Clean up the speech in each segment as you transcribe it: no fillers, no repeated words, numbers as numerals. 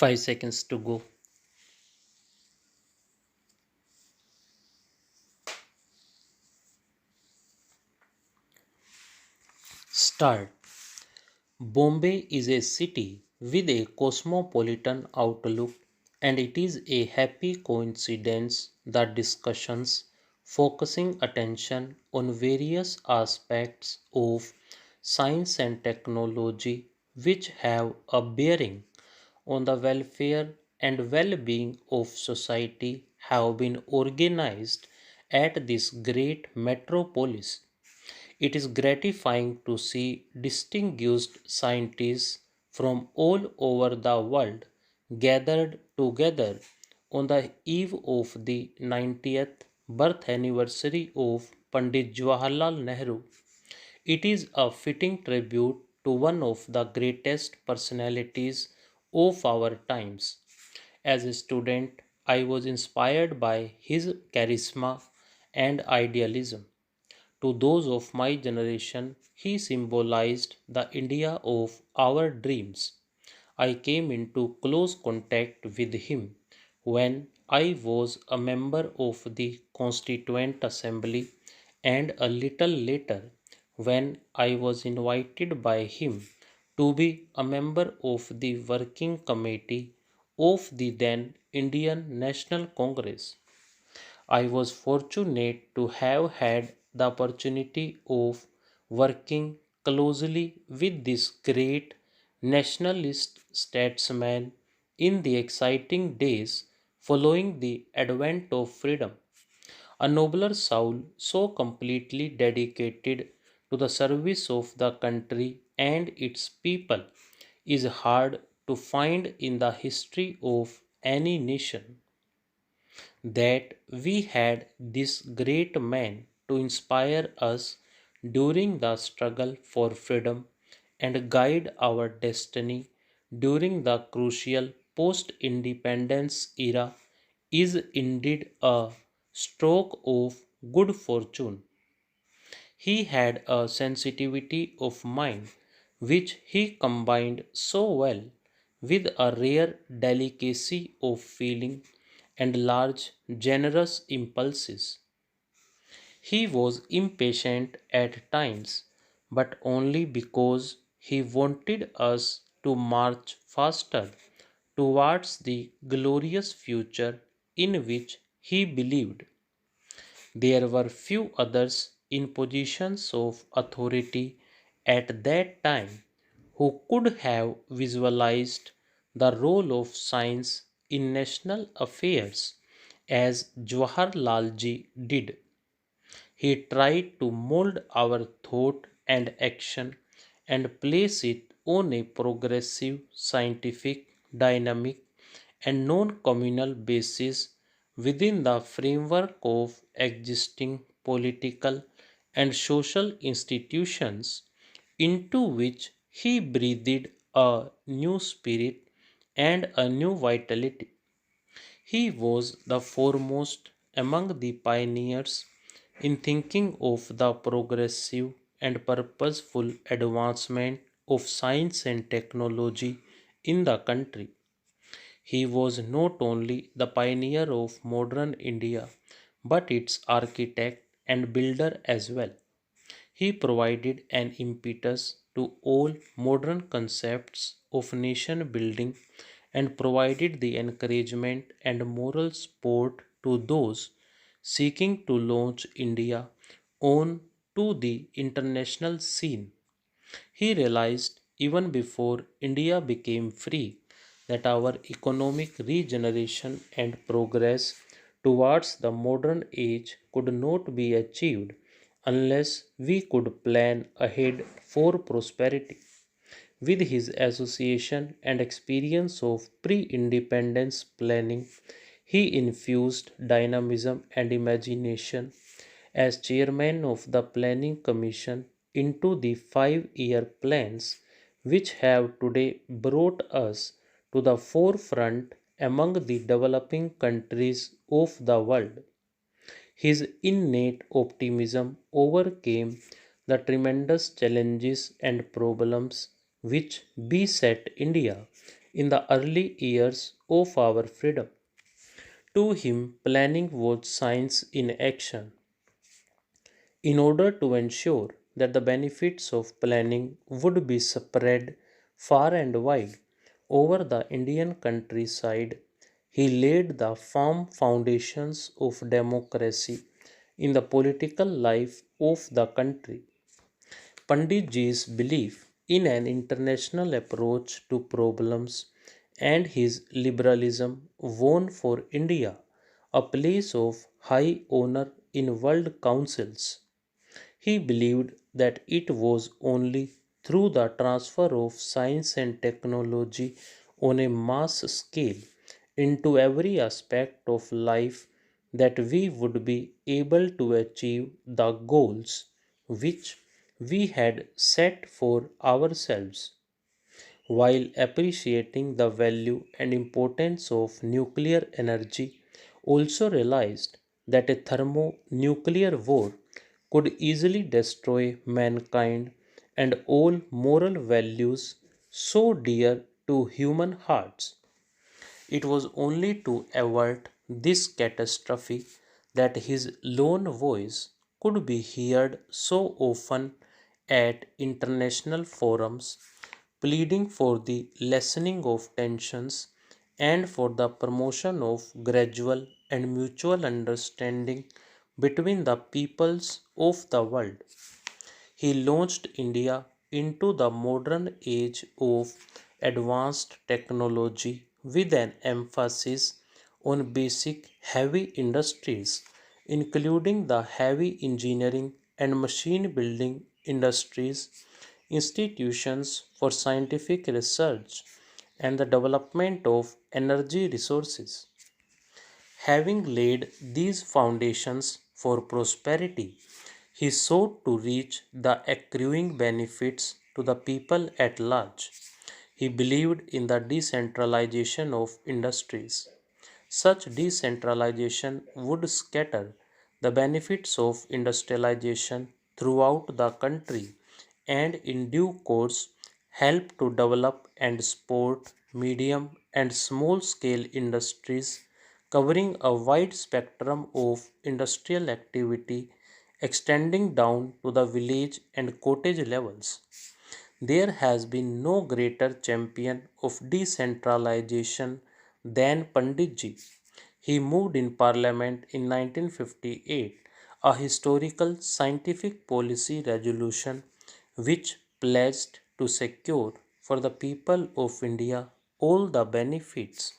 5 seconds to go. Start. Bombay is a city with a cosmopolitan outlook, and it is a happy coincidence that discussions focusing attention on various aspects of science and technology which have a bearing on the welfare and well being of society have been organized at this great metropolis. It is gratifying to see distinguished scientists from all over the world gathered together on the eve of the 90th birth anniversary of Pandit Jawaharlal Nehru. It is a fitting tribute to one of the greatest personalities of our times. As a student, I was inspired by his charisma and idealism. To those of my generation, he symbolized the India of our dreams. I came into close contact with him when I was a member of the Constituent Assembly, and a little later when I was invited by him to be a member of the working committee of the then Indian National Congress. I was fortunate to have had the opportunity of working closely with this great nationalist statesman in the exciting days following the advent of freedom. A nobler soul so completely dedicated to the service of the country and its people is hard to find in the history of any nation. That we had this great man to inspire us during the struggle for freedom and guide our destiny during the crucial post independence era is indeed a stroke of good fortune. He had a sensitivity of mind which he combined so well with a rare delicacy of feeling and large, generous impulses. He was impatient at times, but only because he wanted us to march faster towards the glorious future in which he believed. There were few others in positions of authority at that time who could have visualized the role of science in national affairs as Jawaharlal ji did. He tried to mold our thought and action and place it on a progressive, scientific, dynamic, and non communal basis within the framework of existing political and social institutions into which he breathed a new spirit and a new vitality. He was the foremost among the pioneers in thinking of the progressive and purposeful advancement of science and technology in the country. He was not only the pioneer of modern India, but its architect and builder as well. He provided an impetus to all modern concepts of nation building and provided the encouragement and moral support to those seeking to launch India on to the international scene. He realized even before India became free that our economic regeneration and progress towards the modern age could not be achieved unless we could plan ahead for prosperity. With his association and experience of pre independence planning, he infused dynamism and imagination as chairman of the Planning Commission into the 5 year plans which have today brought us to the forefront among the developing countries of the world. His innate optimism overcame the tremendous challenges and problems which beset India in the early years of our freedom. To him, planning was science in action. In order to ensure that the benefits of planning would be spread far and wide over the Indian countryside, he laid the firm foundations of democracy in the political life of the country. Panditji's belief in an international approach to problems and his liberalism won for India a place of high honor in world councils. He believed that it was only through the transfer of science and technology on a mass scale into every aspect of life that we would be able to achieve the goals which we had set for ourselves. While appreciating the value and importance of nuclear energy, also realized that a thermonuclear war could easily destroy mankind and all moral values so dear to human hearts. It was only to avert this catastrophe that his lone voice could be heard so often at international forums, pleading for the lessening of tensions and for the promotion of gradual and mutual understanding between the peoples of the world. He launched India into the modern age of advanced technology with an emphasis on basic heavy industries, including the heavy engineering and machine building industries, institutions for scientific research, and the development of energy resources. Having laid these foundations for prosperity, he sought to reach the accruing benefits to the people at large. He believed in the decentralization of industries. Such decentralization would scatter the benefits of industrialization throughout the country and in due course help to develop and support medium and small scale industries covering a wide spectrum of industrial activity extending down to the village and cottage levels. There has been no greater champion of decentralization than Panditji. He moved in Parliament in 1958, a historical scientific policy resolution which pledged to secure for the people of India all the benefits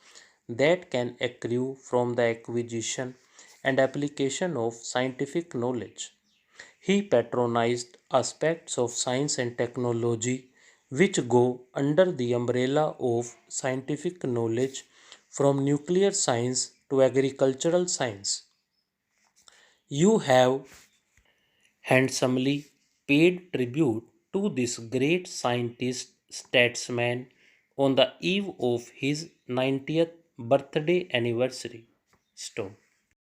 that can accrue from the acquisition and application of scientific knowledge. He patronized aspects of science and technology which go under the umbrella of scientific knowledge from nuclear science to agricultural science. You have handsomely paid tribute to this great scientist statesman on the eve of his 90th birthday anniversary. Stone.